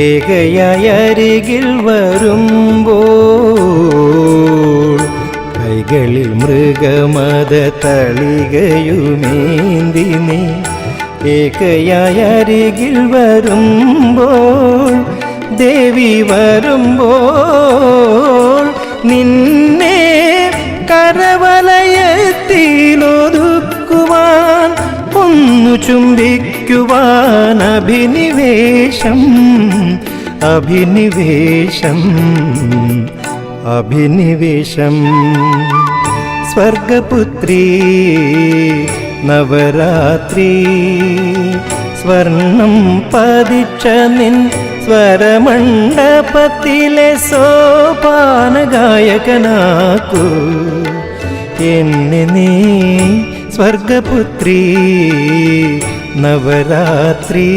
ഏകയായി അരികിൽ വരുമ്പോൾ കൈകളിൽ മൃഗമത തളികയുമേന്തി നീ ഏകയായി അരികിൽ വരുമ്പോൾ ദേവി വരുമ്പോൾ നിന്നെ കരവലയത്തിലൊതുക്കുവാൻ ഒന്നു ചുംബിക്കുവാൻ അഭിനിവേശം അഭിനിവേശം അഭിനിവേശം സ്വർഗപുത്രീ നവരാത്രി സ്വർണം പതിച്ച നിൻ സ്വരമണ്ഡപത്തിലെ സോപാനഗായകനാക്കൂ എന്നെ നീ സ്വർഗപുത്രീ നവരാത്രി.